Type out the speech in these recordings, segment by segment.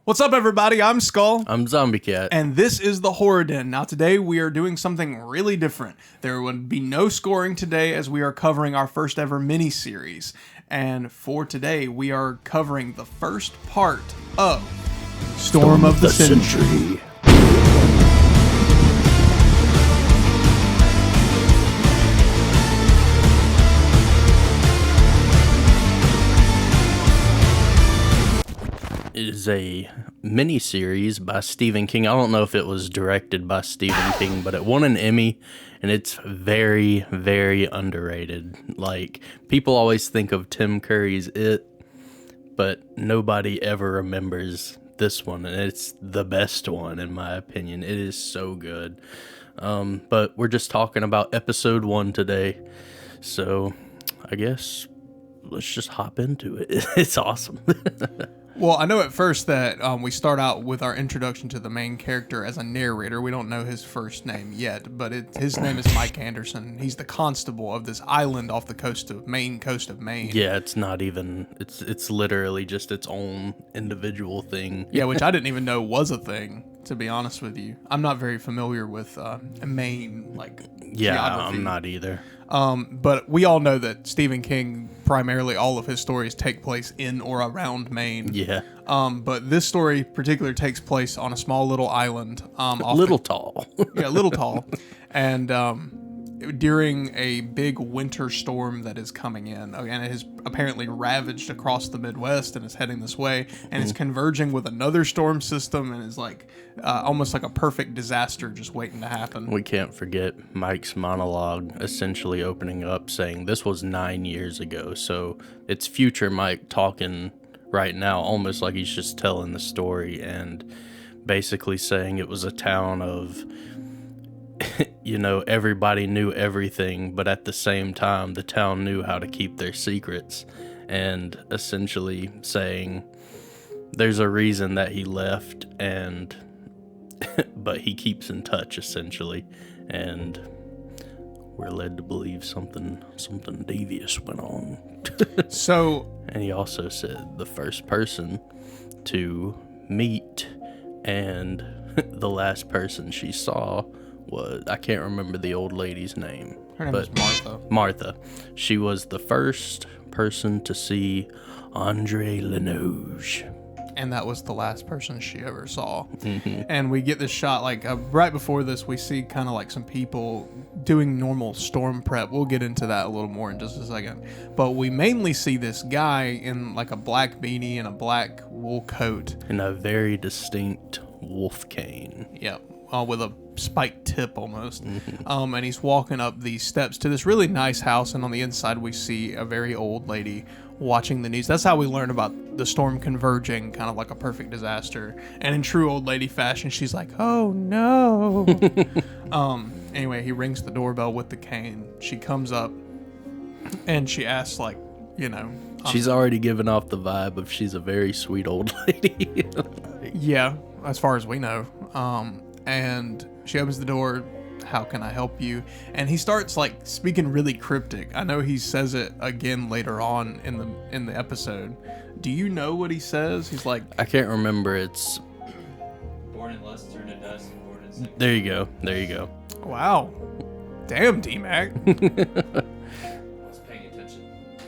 What's up, everybody? I'm Skull. I'm Zombie Cat. And this is the Horror Den. Now, today we are doing something really different. There would be no scoring today as we are covering our first ever mini-series. And for today, we are covering the first part of Storm of the Century. It is a mini-series by Stephen King. I don't know if it was directed by Stephen King, but it won an Emmy, and it's very, very underrated. Like, people always think of Tim Curry's It, but nobody ever remembers this one, and it's the best one, in my opinion. It is so good. But we're just talking about episode 1 today, so I guess let's just hop into it. It's awesome. Well, I know at first that we start out with our introduction to the main character as a narrator. We don't know his first name yet, but his name is Mike Anderson. He's the constable of this island off the coast of Maine. Yeah, it's not even, it's literally just its own individual thing. Yeah, which I didn't even know was a thing, to be honest with you. I'm not very familiar with Maine, geography. I'm not either. But we all know that Stephen King, primarily all of his stories take place in or around Maine. Yeah. But this story particularly takes place on a small little island. Little tall. Yeah, little tall. And during a big winter storm that is coming in, and it has apparently ravaged across the Midwest and is heading this way, and it's converging with another storm system and is like almost like a perfect disaster just waiting to happen. We can't forget Mike's monologue essentially opening up saying this was 9 years ago. So it's future Mike talking right now, almost like he's just telling the story and basically saying it was a town of, you know, everybody knew everything, but at the same time, the town knew how to keep their secrets, and essentially saying there's a reason that he left, and but he keeps in touch, essentially, and we're led to believe something devious went on. So, and he also said the first person to meet, and the last person she saw was, I can't remember the old lady's name. Her name is Martha. Martha. She was the first person to see Andre Lenoge. And that was the last person she ever saw. Mm-hmm. And we get this shot, like, right before this, we see kind of like some people doing normal storm prep. We'll get into that a little more in just a second. But we mainly see this guy in like a black beanie and a black wool coat. And a very distinct wolf cane. Yep. With a spiked tip almost. Mm-hmm. And he's walking up these steps to this really nice house, and on the inside we see a very old lady watching the news. That's how we learn about the storm converging, kind of like a perfect disaster. And in true old lady fashion, she's like, oh no. Anyway, he rings the doorbell with the cane. She comes up and she asks, like, you know, she's already given off the vibe of she's a very sweet old lady. Yeah, as far as we know. And she opens the door. How can I help you? And he starts like speaking really cryptic. I know he says it again later on in the episode. Do you know what he says? He's like, I can't remember. It's born in lust, turn to dust, and born in sickness. There you go. wow, damn, D-Mac. I was paying attention.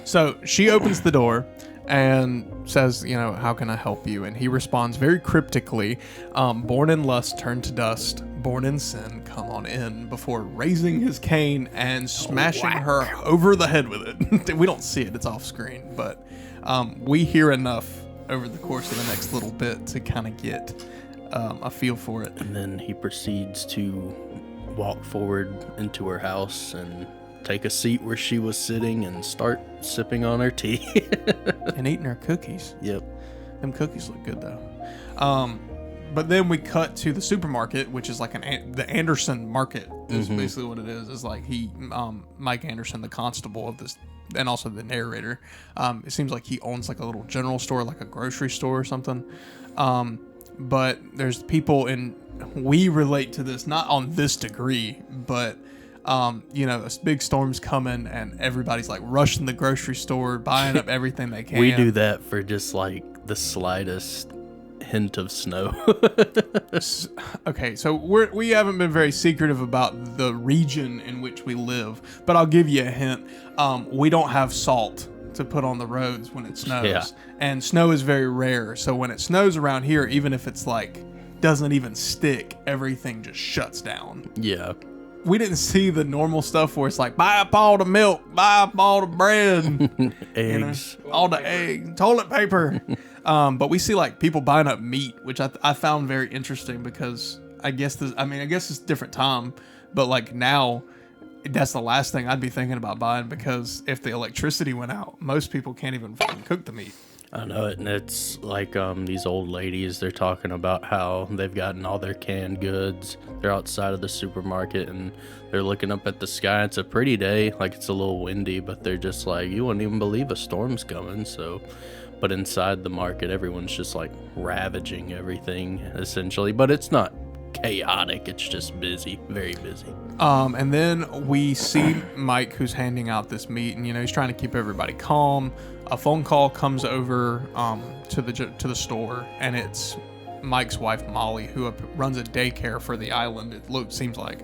So she opens the door and says, you know, how can I help you? And he responds very cryptically, born in lust, turn to dust, born in sin, come on in, before raising his cane and smashing her over the head with it. We don't see it, it's off screen, but we hear enough over the course of the next little bit to kind of get a feel for it. And then he proceeds to walk forward into her house and take a seat where she was sitting and start sipping on her tea. And eating her cookies. Yep. Them cookies look good though. But then we cut to the supermarket, which is like the Anderson Market is basically what it is. It's like Mike Anderson, the constable of this, and also the narrator. It seems like he owns like a little general store, like a grocery store or something. But there's people we relate to this, not on this degree, but you know, a big storm's coming and everybody's like rushing the grocery store, buying up everything they can. We do that for just like the slightest hint of snow. Okay, so we haven't been very secretive about the region in which we live, but I'll give you a hint. We don't have salt to put on the roads when it snows. Yeah. And snow is very rare. So when it snows around here, even if it's like doesn't even stick, everything just shuts down. Yeah. We didn't see the normal stuff where it's like, buy up all the milk, buy up all the bread, Eggs. all the eggs, toilet paper. But we see like people buying up meat, which I found very interesting because I guess it's a different time, but like now, that's the last thing I'd be thinking about buying, because if the electricity went out, most people can't even fucking cook the meat. I know it, and it's like these old ladies, they're talking about how they've gotten all their canned goods. They're outside of the supermarket, and they're looking up at the sky. It's a pretty day, like it's a little windy, but they're just like, you wouldn't even believe a storm's coming. So, but inside the market, everyone's just like ravaging everything, essentially. But it's not chaotic, it's just busy, very busy. And then we see Mike, who's handing out this meat, and he's trying to keep everybody calm. A phone call comes over to the store, and it's Mike's wife Molly, who runs a daycare for the island. Seems like,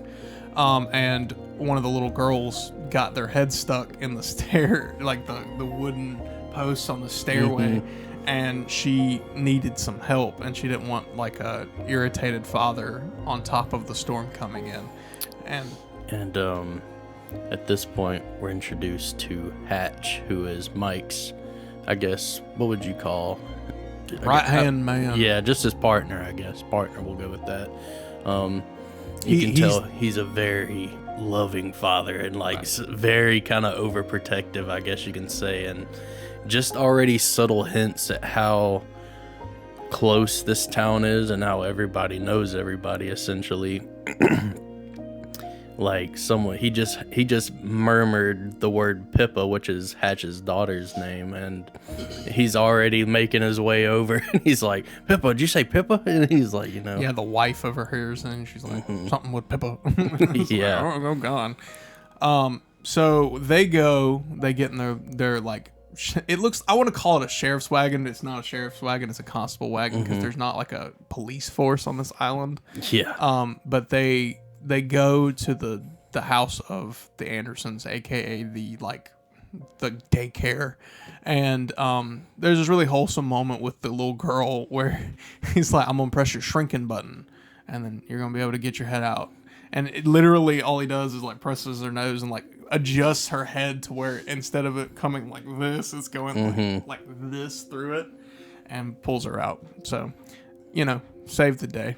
and one of the little girls got their head stuck in the stair, like the wooden posts on the stairway. And she needed some help, and she didn't want like a irritated father on top of the storm coming in. And at this point, we're introduced to Hatch, who is Mike's, I guess, what would you call? Right-hand man. Yeah, just his partner, I guess. Partner, we'll go with that. You can tell he's a very loving father, and like very kind of overprotective, I guess you can say, and just already subtle hints at how close this town is and how everybody knows everybody, essentially. Like he just murmured the word Pippa, which is Hatch's daughter's name, and he's already making his way over, and he's like, Pippa, did you say Pippa? And he's like, yeah, the wife overhears, and she's like, something with Pippa. Yeah. Like, oh god. So they get in their like, it looks, I want to call it a sheriff's wagon. It's not a sheriff's wagon, it's a constable wagon, because there's not like a police force on this island. Yeah. But they go to the house of the Andersons, aka the daycare, and there's this really wholesome moment with the little girl where he's like, I'm gonna press your shrinking button, and then you're gonna be able to get your head out. And it literally all he does is like presses her nose and like adjusts her head to where instead of it coming like this, it's going like this through it, and pulls her out. So, saved the day.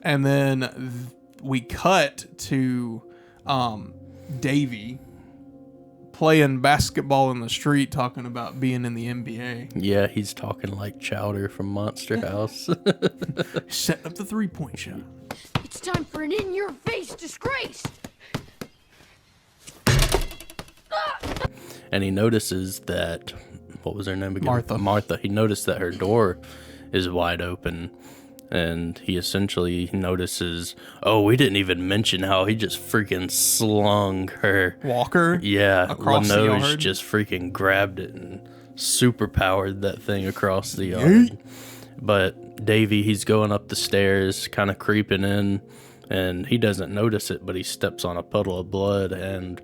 And then we cut to Davey playing basketball in the street, talking about being in the NBA. Yeah, he's talking like Chowder from Monster House. Setting up the three-point shot. It's time for an in-your-face disgrace. And he notices that, what was her name again? Martha. He noticed that her door is wide open. And he essentially notices, we didn't even mention how he just freaking slung her Walker? Yeah, across the Lanoge yard? just freaking grabbed it and super powered that thing across the yard. But Davey, he's going up the stairs, kind of creeping in, and he doesn't notice it, but he steps on a puddle of blood and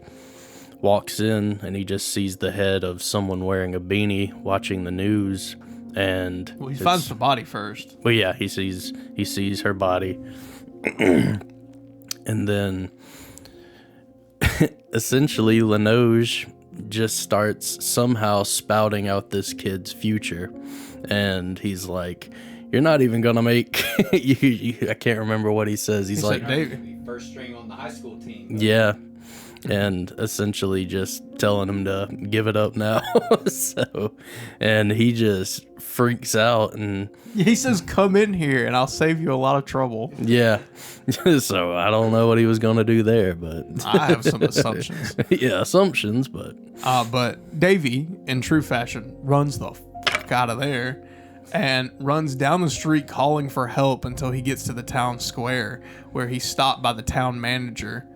walks in, and he just sees the head of someone wearing a beanie watching the news. And he finds the body first. Well, yeah, he sees her body, and then essentially Lanoge just starts somehow spouting out this kid's future, and he's like, "You're not even gonna make." I can't remember what he says. He's like, "David, first string on the high school team." Yeah. And essentially just telling him to give it up now. And he just freaks out, and he says, "Come in here and I'll save you a lot of trouble." Yeah. So I don't know what he was going to do there, but I have some assumptions. Yeah, assumptions, but Davey, in true fashion, runs the fuck out of there and runs down the street calling for help until he gets to the town square, where he's stopped by the town manager.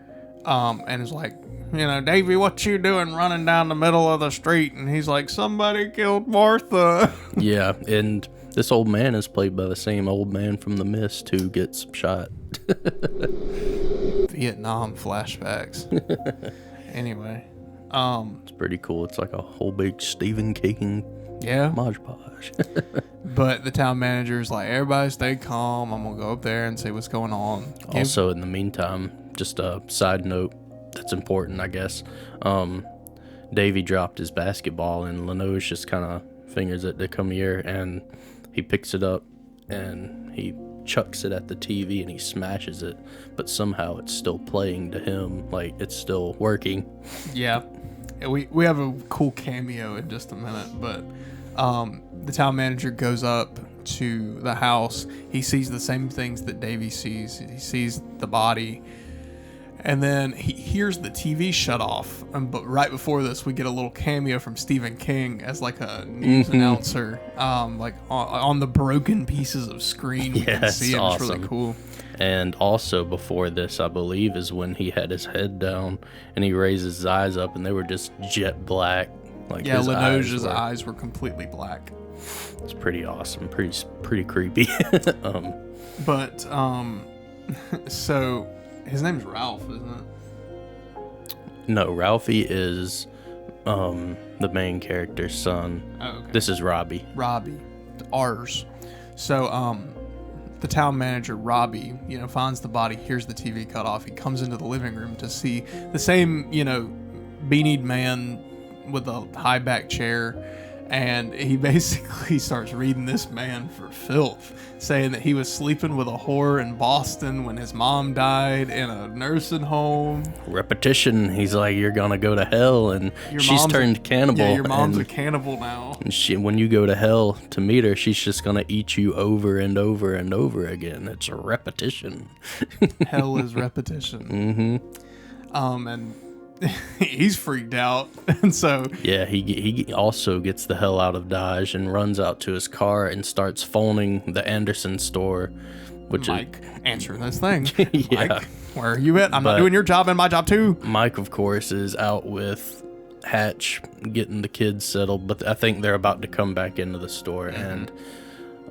And is like, Davey, what you doing running down the middle of the street? And he's like, somebody killed Martha. Yeah, and this old man is played by the same old man from The Mist who gets shot. Vietnam flashbacks. Anyway, It's pretty cool. It's like a whole big Stephen King yeah. Mod Podge. But the town manager's like, everybody stay calm. I'm gonna go up there and see what's going on. Also, in the meantime, just a side note that's important, I guess. Davey dropped his basketball, and Lenoge just kind of fingers it to come here, and he picks it up, and he chucks it at the TV, and he smashes it, but somehow it's still playing to him, like it's still working. Yeah. We have a cool cameo in just a minute, but the town manager goes up to the house. He sees the same things that Davey sees. He sees the body, and then he hears the TV shut off. But right before this, we get a little cameo from Stephen King as like a news announcer, like on the broken pieces of screen. We can see him. Awesome. It's really cool. And also before this, I believe, is when he had his head down and he raised his eyes up, and they were just jet black. Like yeah, his Lenoge's eyes were completely black. It's pretty awesome, pretty creepy. But so his name's Ralph, isn't it? No, Ralphie is the main character's son. Oh, okay. This is Robbie. Robbie, ours. So the town manager Robbie, finds the body, hears the TV cut off. He comes into the living room to see the same, beanied man with a high back chair, and he basically starts reading this man for filth, saying that he was sleeping with a whore in Boston when his mom died in a nursing home. Repetition. He's like, you're gonna go to hell, and she's turned cannibal. Yeah, your mom's a cannibal now. And when you go to hell to meet her, she's just gonna eat you over and over and over again. It's a repetition. Hell is repetition. And he's freaked out, and so yeah, he also gets the hell out of Dodge and runs out to his car and starts phoning the Anderson store, which Mike answering this thing. Yeah. Mike, where are you at? I'm not doing your job and my job too. Mike, of course, is out with Hatch getting the kids settled, but I think they're about to come back into the store, and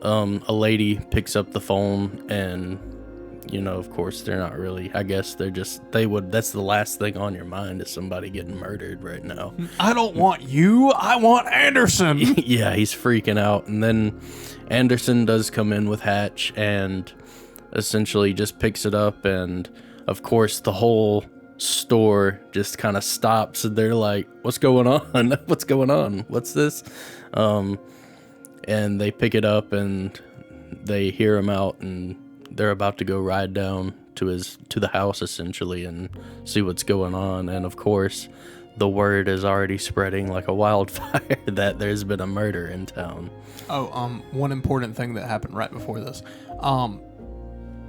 a lady picks up the phone, and of course, they're not really, I guess that's the last thing on your mind is somebody getting murdered right now. I don't want you, I want Anderson. Yeah, he's freaking out. And then Anderson does come in with Hatch and essentially just picks it up. And of course, the whole store just kind of stops, and they're like, what's going on? What's going on? What's this? And they pick it up, and they hear him out, and they're about to go ride down to the house essentially and see what's going on. And of course, the word is already spreading like a wildfire that there's been a murder in town. One important thing that happened right before this.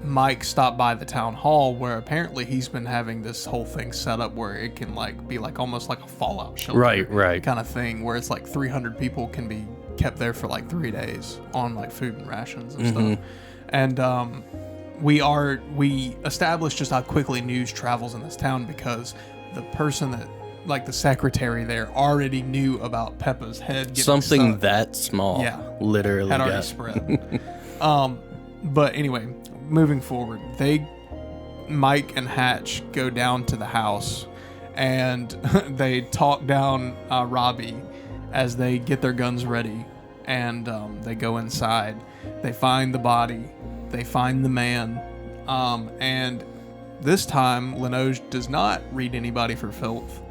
Mike stopped by the town hall, where apparently he's been having this whole thing set up where it can be almost like a fallout shelter, right kind of thing, where it's like 300 people can be kept there for 3 days on food and rations and stuff. And we established just how quickly news travels in this town, because the person that, the secretary there, already knew about Peppa's head getting something stuck. That small. Yeah, literally had already spread. But anyway, moving forward, Mike and Hatch go down to the house, and they talk down Robbie as they get their guns ready, and they go inside. They find the body. They find the man. And this time, Lenoge does not read anybody for filth.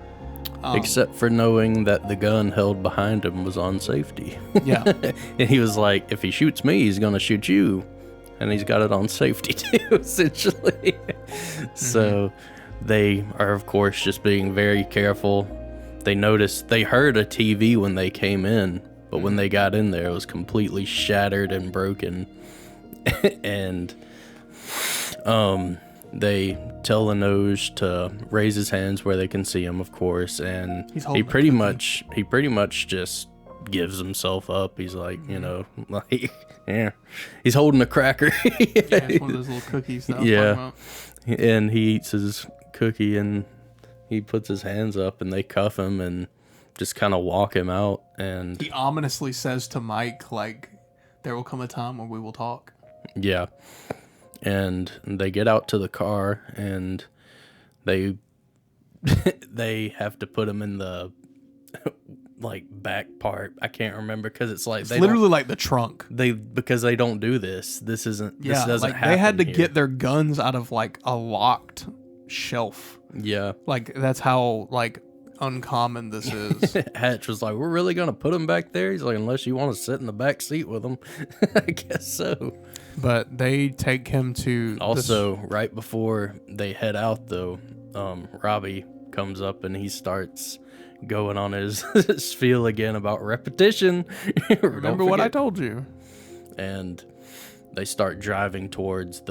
Except for knowing that the gun held behind him was on safety. Yeah. And he was like, if he shoots me, he's going to shoot you. And he's got it on safety too, essentially. So they are, of course, just being very careful. They heard a TV when they came in, but when they got in there, it was completely shattered and broken. And they tell Lenoge to raise his hands where they can see him, of course, and he pretty much just gives himself up. He's like, yeah, he's holding a cracker. Yeah, it's one of those little cookies that I was talking about. And he eats his cookie, and he puts his hands up and they cuff him and just kind of walk him out. And He ominously says to Mike, like, there will come a time when we will talk. yeah. And they get out to the car and they they have to put him in the like back part. I can't remember because it's like It's literally like the trunk. because they don't do this. This doesn't like happen. they had to here. get their guns out of like a locked shelf. Yeah. Like that's how like uncommon this is. Hatch was like, we're really gonna put him back there? He's like, unless you want to sit in the back seat with him. I guess so. But they take him to Also, right before they head out though, Robbie comes up and he starts going on his spiel again about repetition. remember what I told you. And they start driving towards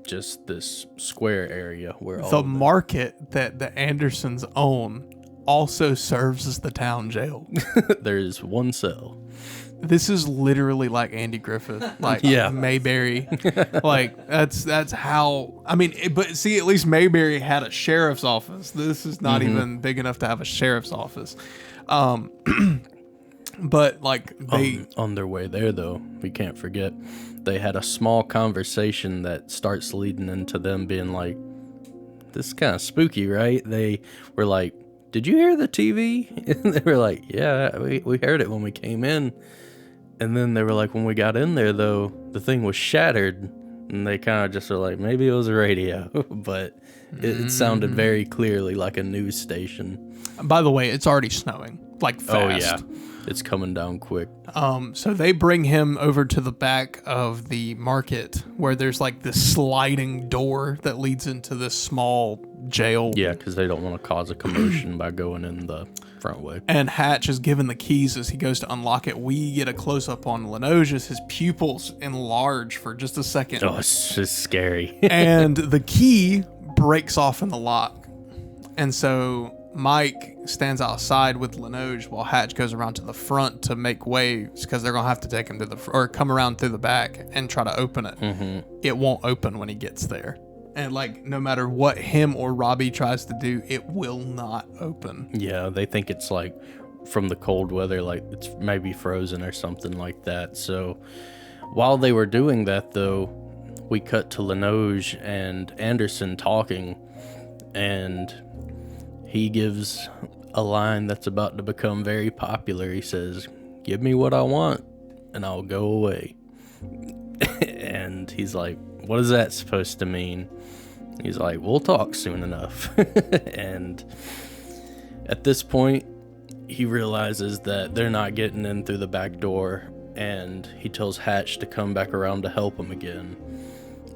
just this square area where The market that the Andersons own also serves as the town jail. there's one cell. This is literally like Andy Griffith, like Yeah. Mayberry. Like that's how. I mean, but see, at least Mayberry had a sheriff's office. This is not even big enough to have a sheriff's office. But like they On their way there though, we can't forget they had a small conversation that starts leading into them being like, this is kind of spooky, right? They were like, did you hear the TV? And they were like, yeah, we heard it when we came in. And then they were like, when we got in there, though, the thing was shattered. And they kind of just were like, maybe it was a radio. But it sounded very clearly like a news station. By the way, it's already snowing, like fast. Oh, yeah. It's coming down quick. So they bring him over to the back of the market where there's like this sliding door that leads into this small jail. Yeah, because they don't want to cause a commotion by going in the front way. And Hatch is given the keys as he goes to unlock it. We get a close up on Linoge as his pupils enlarge for just a second. Oh, it's just scary. And the key breaks off in the lock. And so Mike stands outside with Linoge while Hatch goes around to the front to make waves because they're going to have to take him to or come around through the back and try to open it. It won't open when he gets there. And like, no matter what him or Robbie tries to do, it will not open. Yeah, they think it's like from the cold weather, like it's maybe frozen or something like that. So while they were doing that, though, we cut to Linoge and Anderson talking, and he gives a line that's about to become very popular. He says, "Give me what I want, and I'll go away." And he's like, "What is that supposed to mean?" He's like, "We'll talk soon enough." And at this point, he realizes that they're not getting in through the back door, and he tells Hatch to come back around to help him again.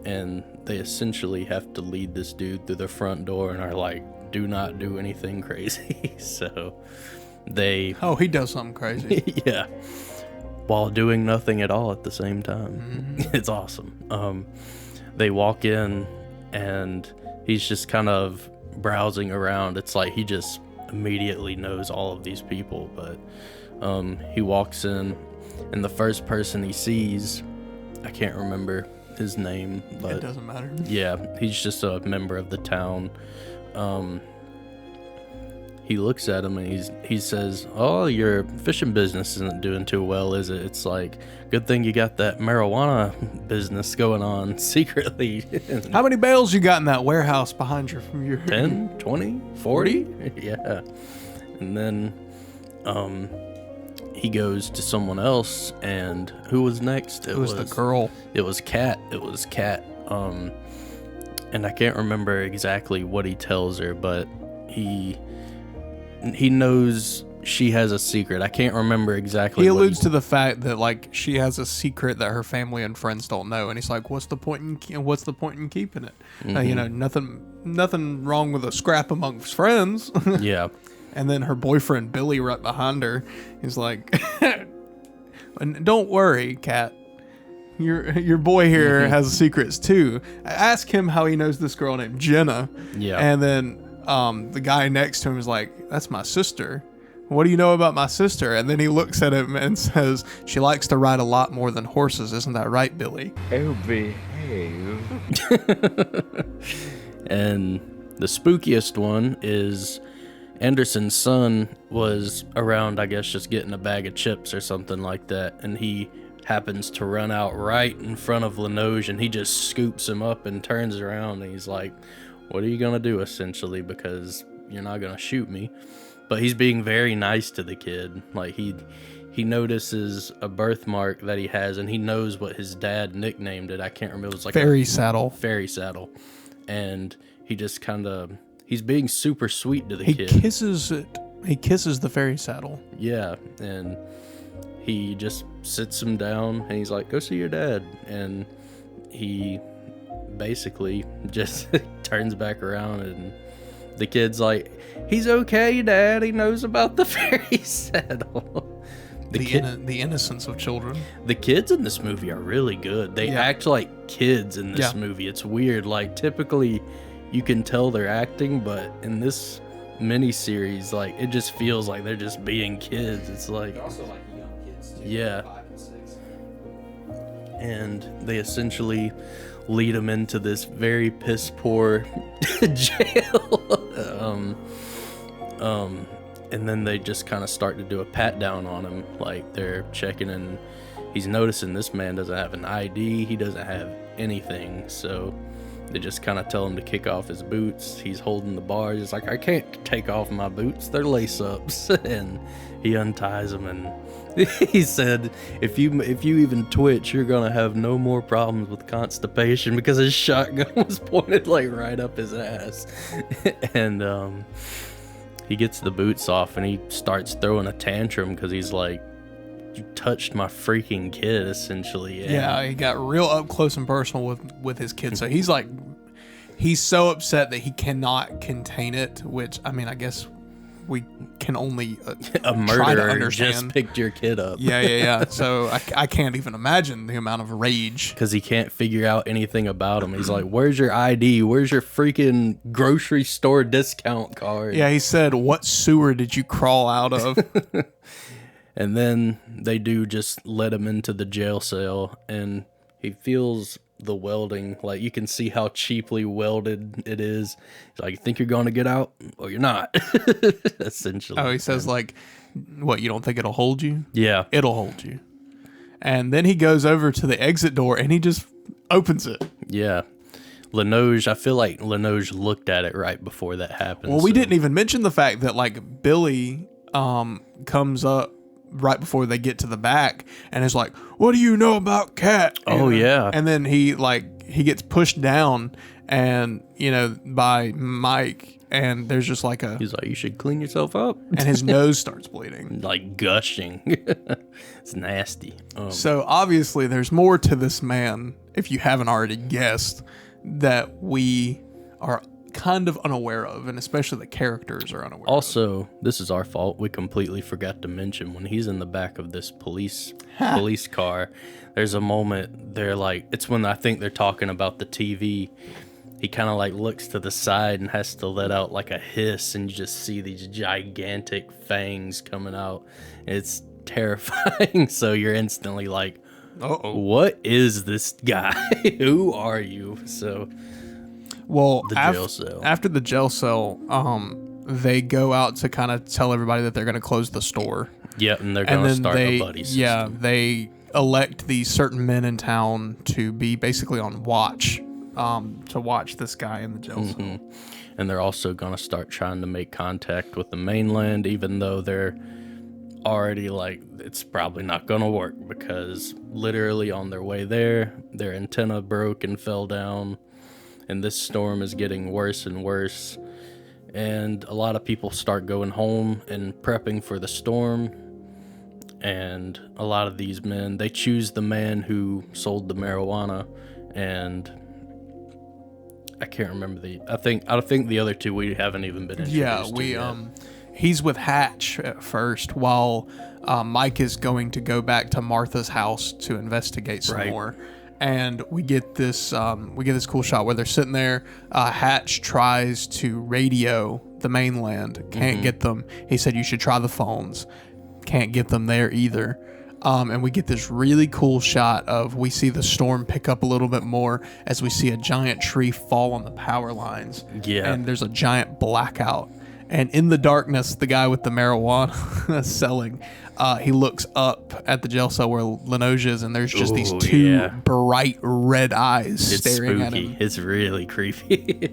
And they essentially have to lead this dude through the front door and are like, do not do anything crazy. So they... Oh, he does something crazy. Yeah. While doing nothing at all at the same time. It's awesome. They walk in, and he's just kind of browsing around. It's like he just immediately knows all of these people. But he walks in, and the first person he sees, I can't remember his name, but It doesn't matter. yeah, he's just a member of the town. He looks at him and he says, "Oh, your fishing business isn't doing too well, is it?" It's like, good thing you got that marijuana business going on secretly. How many bales you got in that warehouse behind you from your 10, 20, 40? Yeah. And then he goes to someone else, and who was next? It was the girl. It was Kat. And I can't remember exactly what he tells her, but he knows she has a secret. I can't remember exactly. He alludes to the fact that like she has a secret that her family and friends don't know, and he's like, "What's the point in keeping it? You know, nothing wrong with a scrap amongst friends." Yeah. And then her boyfriend Billy right behind her, he's like, "And don't worry, Kat. Your boy here has secrets too." I ask him how he knows this girl named Jenna. Yeah. And then the guy next to him is like, "That's my sister. What do you know about my sister?" And then he looks at him and says, "She likes to ride a lot more than horses. Isn't that right, Billy?" Oh, behave. And The spookiest one is Anderson's son was around, I guess, just getting a bag of chips or something like that, and he happens to run out right in front of Linoge, and he just scoops him up and turns around, and he's like, what are you gonna do, essentially, because you're not gonna shoot me? But he's being very nice to the kid. Like, he notices a birthmark that he has, and he knows what his dad nicknamed it. I can't remember. It was like Fairy saddle. Fairy saddle. And he just kind of, he's being super sweet to the He kid. kisses it. He kisses the fairy saddle. Yeah, and he just sits him down, and he's like, go see your dad. And he basically just turns back around, and the kid's like, he's okay, Dad. He knows about the fairy saddle. The innocence of children. The kids in this movie are really good. They act like kids in this movie. It's weird. Like, typically, you can tell they're acting, but in this miniseries, like, it just feels like they're just being kids. It's like, They're also like young kids too. Yeah. 5 and 6. and they essentially lead him into this very piss poor jail. And then they just kind of start to do a pat down on him, like they're checking, and he's noticing this man doesn't have an ID, he doesn't have anything, so they just kind of tell him to kick off his boots. He's holding the bars. He's like, I can't take off my boots, they're lace ups. And he unties them, and he said, if you even twitch, you're gonna have no more problems with constipation, because his shotgun was pointed like right up his ass. And he gets the boots off, and he starts throwing a tantrum because he's like, you touched my freaking kid, essentially. And Yeah, he got real up close and personal with his kid. So he's like, he's so upset that he cannot contain it, which, I mean, I guess we can only a try to murderer understand. just picked your kid up. Yeah. So I can't even imagine the amount of rage. Because he can't figure out anything about him. He's like, where's your ID? Where's your freaking grocery store discount card? Yeah, he said, what sewer did you crawl out of? And then they do just let him into the jail cell, and he feels the welding. Like, you can see how cheaply welded it is. He's like, you think you're going to get out? Well, you're not. Essentially. Oh, he says, like, what, you don't think it'll hold you? Yeah. It'll hold you. And then he goes over to the exit door, and he just opens it. Yeah. Linoge, I feel like Linoge looked at it right before that happened. Well, we didn't even mention the fact that, like, Billy comes up right before they get to the back and is like, what do you know about Cat? Oh, yeah. And then he gets pushed down, and, by Mike, and there's just like He's like, you should clean yourself up. and his nose starts bleeding. Like gushing. It's nasty. So obviously there's more to this man, if you haven't already guessed, that we are kind of unaware of, and especially the characters are unaware of. Also, this is our fault. We completely forgot to mention, when he's in the back of this police car, there's a moment, they're like, it's when I think they're talking about the TV. He kind of like looks to the side and has to let out like a hiss, and you just see these gigantic fangs coming out. It's terrifying. So you're instantly like, Uh-oh. what is this guy? Who are you? So Well, the jail cell. After the jail cell, they go out to kind of tell everybody that they're going to close the store. Yep, and they're going to start a buddy system. Yeah, they elect these certain men in town to be basically on watch, to watch this guy in the jail cell. And they're also going to start trying to make contact with the mainland, even though they're already like, it's probably not going to work, because literally on their way there, their antenna broke and fell down. And this storm is getting worse and worse. And a lot of people start going home and prepping for the storm. And a lot of these men, they choose the man who sold the marijuana. And I can't remember I think the other two we haven't even been introduced to yet. He's with Hatch at first, while Mike is going to go back to Martha's house to investigate some more. And we get this cool shot where they're sitting there. Hatch tries to radio the mainland, can't get them. He said, you should try the phones. Can't get them there either. And we get this really cool shot of we see the storm pick up a little bit more as we see a giant tree fall on the power lines. Yeah. And there's a giant blackout. And in the darkness, the guy with the marijuana selling, he looks up at the jail cell where Linoge is, and there's just these two bright red eyes staring at him. It's really creepy.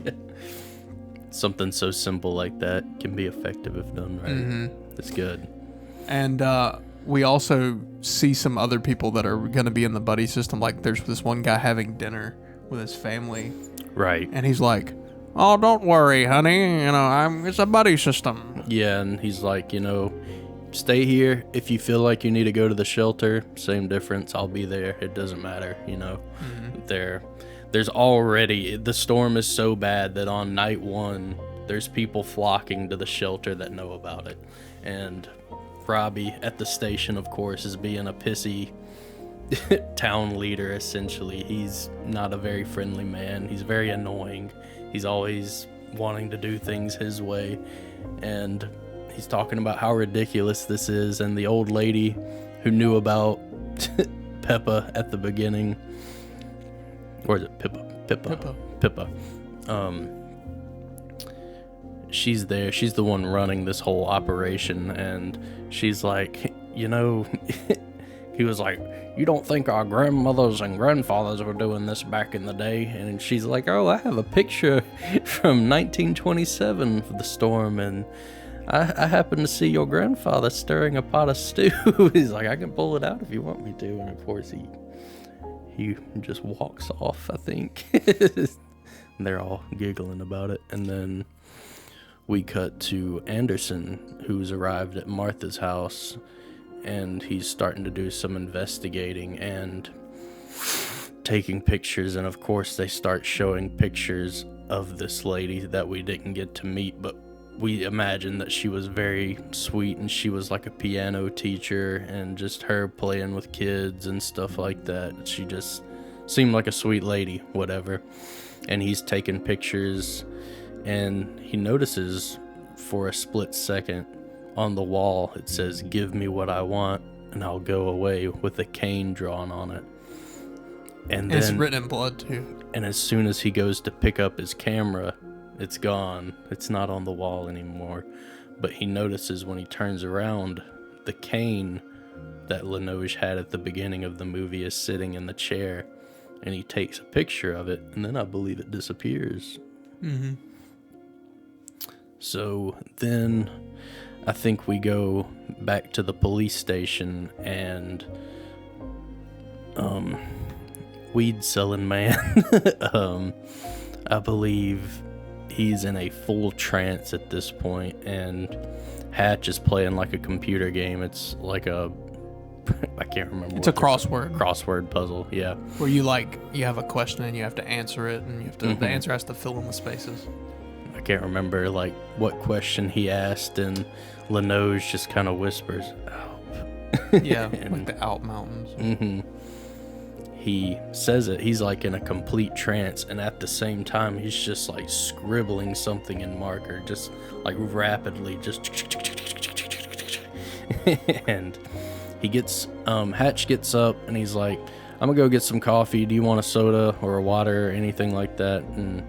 Something so simple like that can be effective if done right. Mm-hmm. It's good. And we also see some other people that are going to be in the buddy system. Like there's this one guy having dinner with his family. Right. And he's like, "Oh, don't worry, honey. It's a buddy system." Yeah, and he's like, stay here. If you feel like you need to go to the shelter, same difference. I'll be there. It doesn't matter, Mm-hmm. There's already, the storm is so bad that on night one, there's people flocking to the shelter that know about it. And Robbie at the station, of course, is being a pissy town leader, essentially. He's not a very friendly man. He's very annoying. He's always wanting to do things his way. And he's talking about how ridiculous this is. And the old lady who knew about Peppa at the beginning, or is it Pippa. She's there. She's the one running this whole operation. And she's like, he was like, "You don't think our grandmothers and grandfathers were doing this back in the day?" And she's like, "Oh, I have a picture from 1927 of the storm, and I happen to see your grandfather stirring a pot of stew." He's like, "I can pull it out if you want me to." And of course he just walks off, I think. And they're all giggling about it. And then we cut to Anderson, who's arrived at Martha's house, and he's starting to do some investigating and taking pictures. And of course they start showing pictures of this lady that we didn't get to meet, but we imagine that she was very sweet, and she was like a piano teacher, and just her playing with kids and stuff like that. She just seemed like a sweet lady, whatever. And he's taking pictures, and he notices for a split second on the wall, it says, "Give me what I want and I'll go away," with a cane drawn on it. And then it's written in blood too. And as soon as he goes to pick up his camera, it's gone. It's not on the wall anymore. But he notices when he turns around, the cane that Linoge had at the beginning of the movie is sitting in the chair. And he takes a picture of it, and then I believe it disappears. Mm-hmm. So then I think we go back to the police station, and weed selling man, I believe he's in a full trance at this point, and Hatch is playing like a computer game. It's like I can't remember. It's a crossword. Crossword puzzle, yeah. Where you have a question and you have to answer it, and you have to the answer has to fill in the spaces. I can't remember like what question he asked, and Linoge just kind of whispers, "Alp." Yeah, like the Alp Mountains. Mm-hmm. He says it. He's like in a complete trance, and at the same time, he's just like scribbling something in marker, just like rapidly, just. And he gets Hatch gets up, and he's like, "I'm gonna go get some coffee. Do you want a soda or a water or anything like that?" And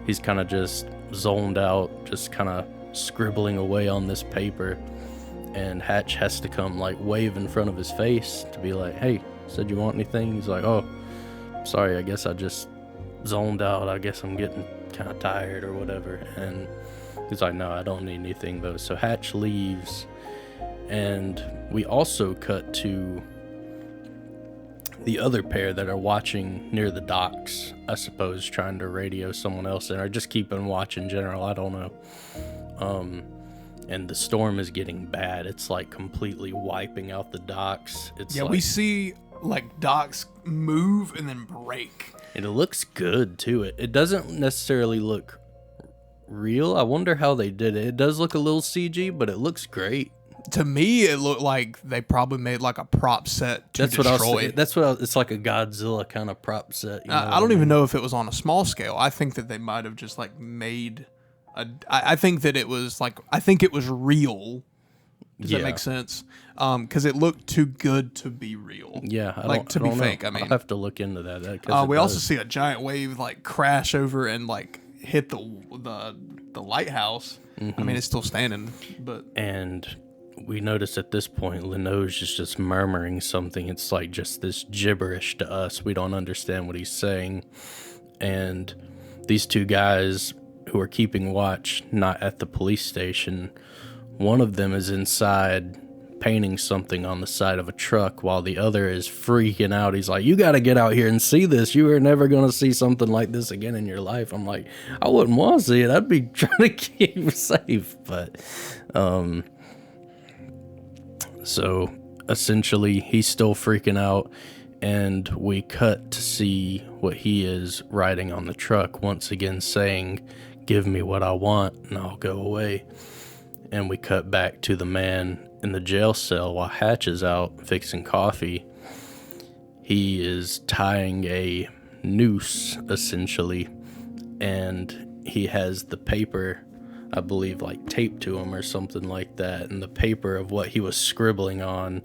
he's kind of just zoned out, just kind of scribbling away on this paper. And Hatch has to come like wave in front of his face to be like, "Hey, said you want anything?" He's like, "Oh, sorry, I guess I just zoned out. I guess I'm getting kind of tired or whatever." And he's like, "No, I don't need anything though." So Hatch leaves, and we also cut to the other pair that are watching near the docks, I suppose, trying to radio someone else in, or just keeping watch in general. I don't know. And the storm is getting bad. It's like completely wiping out the docks. It's we see like docks move and then break. And it looks good too. It doesn't necessarily look real. I wonder how they did it. It does look a little CG, but it looks great. To me, it looked like they probably made like a prop set to destroy it. It's like a Godzilla kind of prop set. I don't even know if it was on a small scale. I think that they might have just like made I think that it was like, I think it was real. Does that make sense? Because it looked too good to be real. Yeah, to be know. fake. I mean, I'll have to look into that. We also see a giant wave like crash over and like hit the lighthouse. I mean, it's still standing, but and we notice at this point Linoge is just murmuring something. It's like just this gibberish to us. We don't understand what he's saying, and these two guys who are keeping watch, not at the police station, one of them is inside painting something on the side of a truck while the other is freaking out. He's like, you got to get out here and see this. You are never going to see something like this again in your life. I'm like, I wouldn't want to see it. I'd be trying to keep you safe. But so essentially he's still freaking out, and we cut to see what he is writing on the truck, once again saying, give me what I want and I'll go away. And we cut back to the man in the jail cell while Hatch is out fixing coffee. He is tying a noose, essentially, and he has the paper, I believe, like taped to him or something like that. And the paper of what he was scribbling on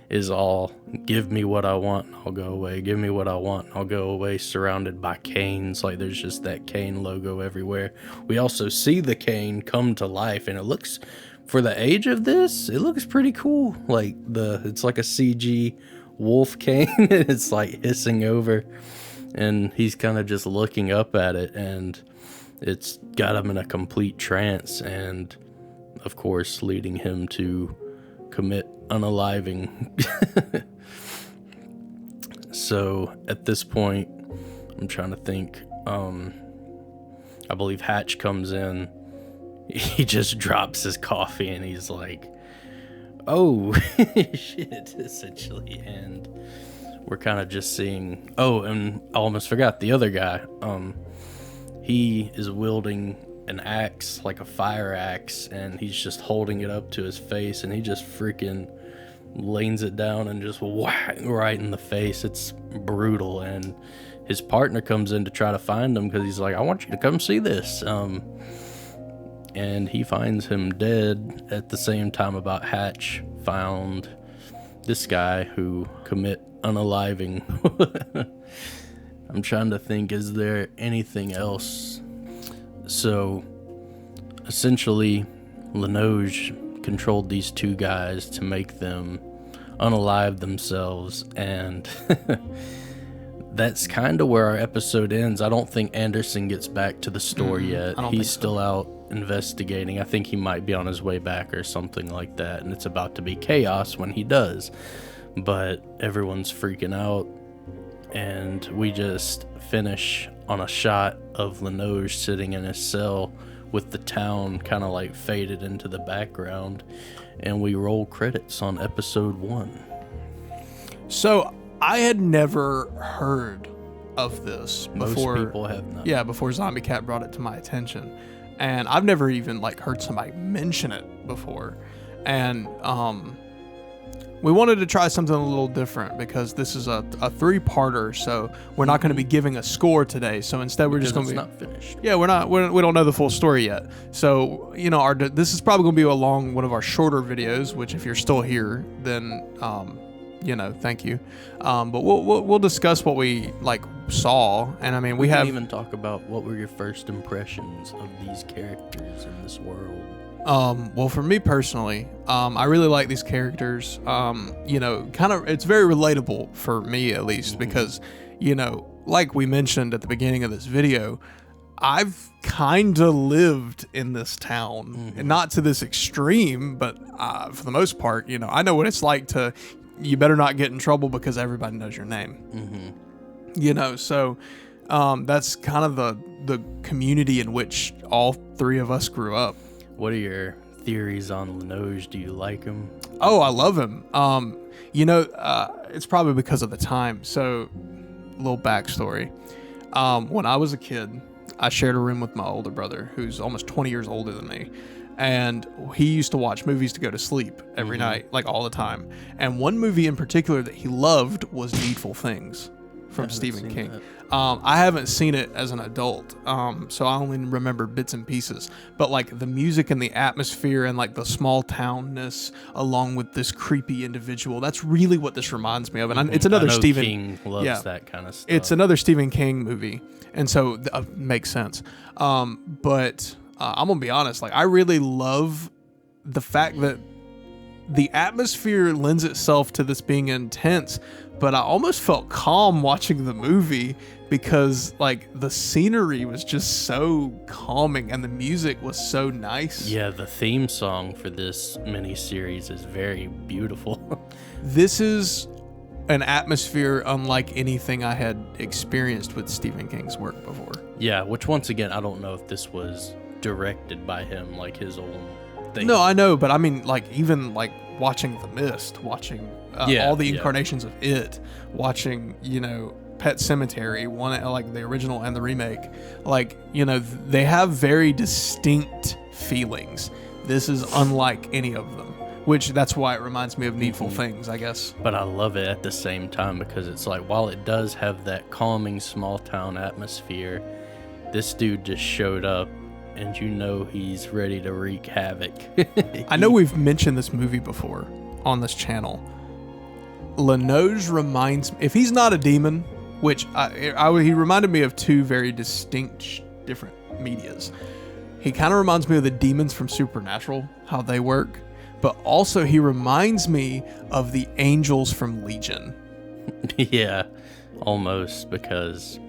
is all, give me what I want and I'll go away. Give me what I want and I'll go away, surrounded by canes. Like there's just that cane logo everywhere. We also see the cane come to life, and it looks, for the age of this, it looks pretty cool. Like it's like a CG wolf cane. It's like hissing over, and he's kind of just looking up at it, and it's got him in a complete trance, and of course leading him to commit unaliving. So at this point, I'm trying to think, I believe Hatch comes in. He just drops his coffee and he's like, oh shit, essentially. And we're kind of just seeing, oh, and I almost forgot the other guy. He is wielding an axe, like a fire axe, and he's just holding it up to his face, and he just freaking leans it down and just whack right in the face. It's brutal. And his partner comes in to try to find him because he's like, I want you to come see this. And he finds him dead at the same time about Hatch found this guy who commit unaliving. I'm trying to think, is there anything else? So essentially Linoge controlled these two guys to make them unalive themselves, and that's kind of where our episode ends. I don't think Anderson gets back to the store yet. He's still out investigating. I think he might be on his way back or something like that, and it's about to be chaos when he does. But everyone's freaking out, and we just finish on a shot of Linoge sitting in his cell with the town kind of like faded into the background, and we roll credits on episode 1. So I had never heard of this before. Most people have not. Yeah, before Zombie Cat brought it to my attention, and I've never even like heard somebody mention it before. And we wanted to try something a little different because this is a 3-parter, so we're not going to be giving a score today. So instead, we're just going to be not finished. Yeah, we don't know the full story yet. So this is probably going to be along one of our shorter videos. Which, if you're still here, then thank you. But we'll discuss what we saw, and I mean we have even talk about what were your first impressions of these characters in this world. Well, for me personally, I really like these characters. It's very relatable for me, at least, because, like we mentioned at the beginning of this video, I've kind of lived in this town, and not to this extreme, but for the most part, I know what it's like to, you better not get in trouble because everybody knows your name. So that's kind of the community in which all 3 of us grew up. What are your theories on Linoge? Do you like him? Oh, I love him. It's probably because of the time. So, little backstory. When I was a kid, I shared a room with my older brother, who's almost 20 years older than me. And he used to watch movies to go to sleep every night, all the time. And one movie in particular that he loved was Needful Things. from haven't Stephen seen King. that. I haven't seen it as an adult, so I only remember bits and pieces. But like the music and the atmosphere and like the small townness, along with this creepy individual, that's really what this reminds me of. And it's another I know Stephen King loves that kind of stuff. It's another Stephen King movie, and so makes sense. But I'm gonna be honest, like I really love the fact that the atmosphere lends itself to this being intense, but I almost felt calm watching the movie because like the scenery was just so calming and the music was so nice. Yeah, the theme song for this miniseries is very beautiful. This is an atmosphere unlike anything I had experienced with Stephen King's work before. Yeah, which once again, I don't know if this was directed by him, like his own thing. No, I know, but I mean, like even like watching The Mist, watching all the incarnations of it, watching Pet Sematary, one like the original and the remake, like they have very distinct feelings. This is unlike any of them, which that's why it reminds me of Needful Things, I guess. But I love it at the same time because it's like while it does have that calming small town atmosphere, this dude just showed up and he's ready to wreak havoc. I know we've mentioned this movie before on this channel. Lenoge reminds me, if he's not a demon, which he reminded me of two very distinct different medias. He kind of reminds me of the demons from Supernatural, how they work, but also he reminds me of the angels from Legion. Yeah, almost, because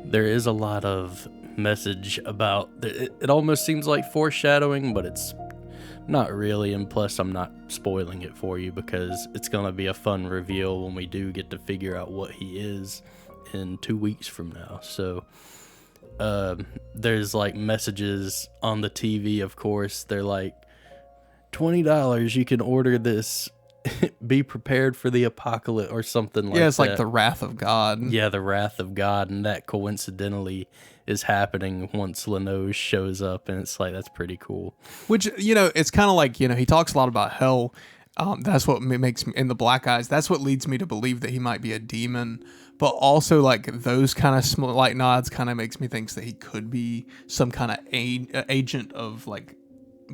there is a lot of message about it almost seems like foreshadowing, but it's not really, and plus I'm not spoiling it for you because it's gonna be a fun reveal when we do get to figure out what he is in 2 weeks from now. So there's like messages on the TV, of course. They're like, $20, you can order this, be prepared for the apocalypse or something like that. Yeah, it's like the wrath of God. Yeah, the wrath of God, and that coincidentally is happening once Lenoge shows up, and it's like, that's pretty cool. Which, it's kind of like, he talks a lot about hell. That's what makes me, in the Black Eyes, that's what leads me to believe that he might be a demon. But also, like, those kind of light nods kind of makes me think that he could be some kind of agent of, like,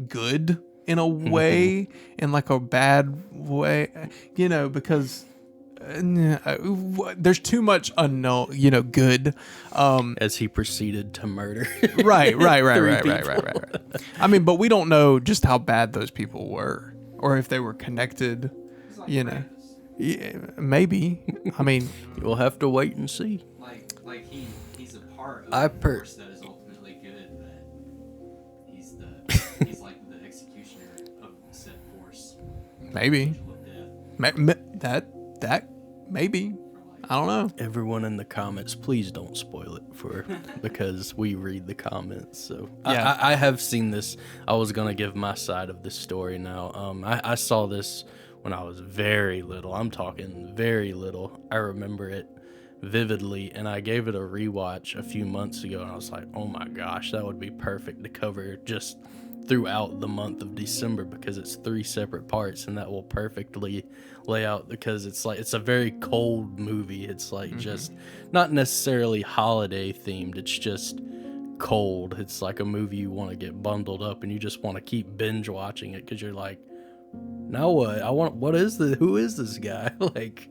good in a way, in, like, a bad way, because there's too much unknown, good. As he proceeded to murder. Right. I mean, but we don't know just how bad those people were, or if they were connected. Yeah, maybe. I mean, we'll have to wait and see. Like he's a part of the force that is ultimately good, but he's like the executioner of said force. maybe. That maybe. I don't know. Everyone in the comments, please don't spoil it because we read the comments. So Yeah. I have seen this. I was gonna give my side of the story now. I saw this when I was very little. I'm talking very little. I remember it vividly, and I gave it a rewatch a few months ago, and I was like, oh my gosh, that would be perfect to cover just throughout the month of December because it's 3 separate parts, and that will perfectly lay out, because it's like, it's a very cold movie. It's like just not necessarily holiday themed, it's just cold. It's like a movie you want to get bundled up and you just want to keep binge watching it because you're like, now what? Who is this guy? Like,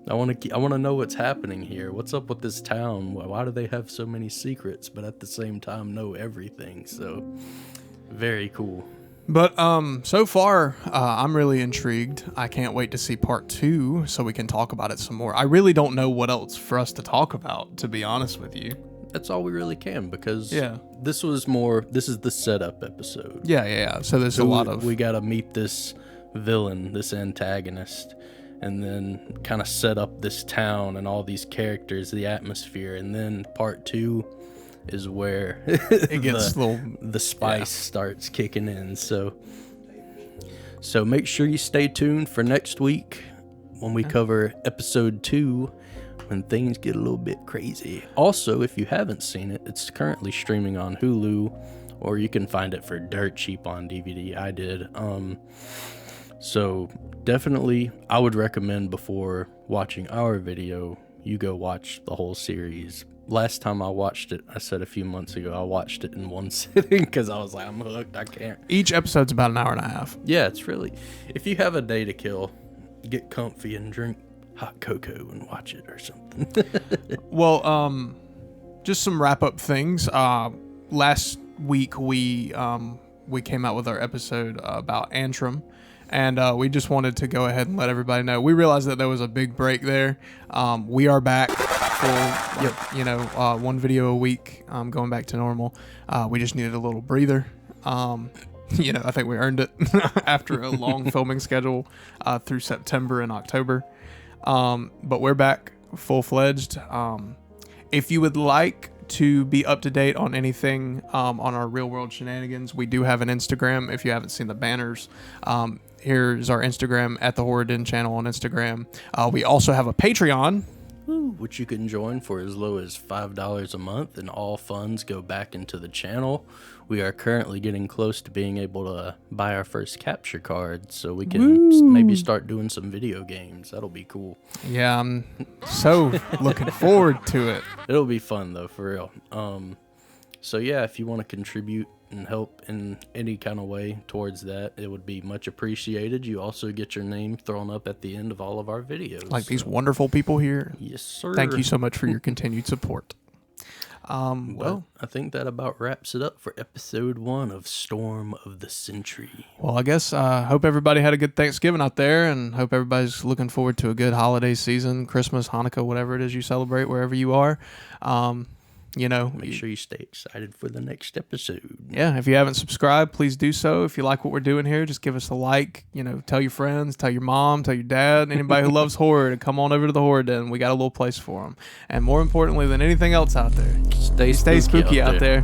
I want to know what's happening here. What's up with this town? Why do they have so many secrets but at the same time know everything? So very cool. But so far, I'm really intrigued. I can't wait to see part 2 so we can talk about it some more. I really don't know what else for us to talk about, to be honest with you. That's all we really can, because this is the setup episode. Yeah. So there's a lot of... We got to meet this villain, this antagonist, and then kind of set up this town and all these characters, the atmosphere, and then part 2 is where it gets the spice starts kicking in. So make sure you stay tuned for next week when we cover episode 2, when things get a little bit crazy. Also, if you haven't seen it, it's currently streaming on Hulu, or you can find it for dirt cheap on DVD. I did. So definitely, I would recommend before watching our video, you go watch the whole series. Last time I watched it, I said a few months ago, I watched it in one sitting because I was like, I'm hooked. I can't. Each episode's about an hour and a half. Yeah, it's really, if you have a day to kill, get comfy and drink hot cocoa and watch it or something. Well, just some wrap up things. Last week we came out with our episode about Antrim. And we just wanted to go ahead and let everybody know. We realized that there was a big break there. We are back for, one video a week, going back to normal. We just needed a little breather. I think we earned it after a long filming schedule through September and October. But we're back full-fledged. If you would like to be up to date on anything on our real world shenanigans, we do have an Instagram. If you haven't seen the banners, here's our Instagram at the Horror Den channel on Instagram. We also have a Patreon, which you can join for as low as $5 a month, and all funds go back into the channel. We are currently getting close to being able to buy our first capture card, so we can maybe start doing some video games. That'll be cool. Yeah, I'm so looking forward to it. It'll be fun though, for real. So yeah, if you want to contribute and help in any kind of way towards that, it would be much appreciated. You also get your name thrown up at the end of all of our videos. Like these wonderful people here. Yes, sir. Thank you so much for your continued support. Well, I think that about wraps it up for episode 1 of Storm of the Century. Well, I guess hope everybody had a good Thanksgiving out there, and hope everybody's looking forward to a good holiday season, Christmas, Hanukkah, whatever it is you celebrate wherever you are. Make sure you stay excited for the next episode. Yeah, if you haven't subscribed, please do so. If you like what we're doing here, just give us a like. Tell your friends, tell your mom, tell your dad, anybody who loves horror to come on over to the Horror Den. We got a little place for them. And more importantly than anything else out there, stay spooky out there.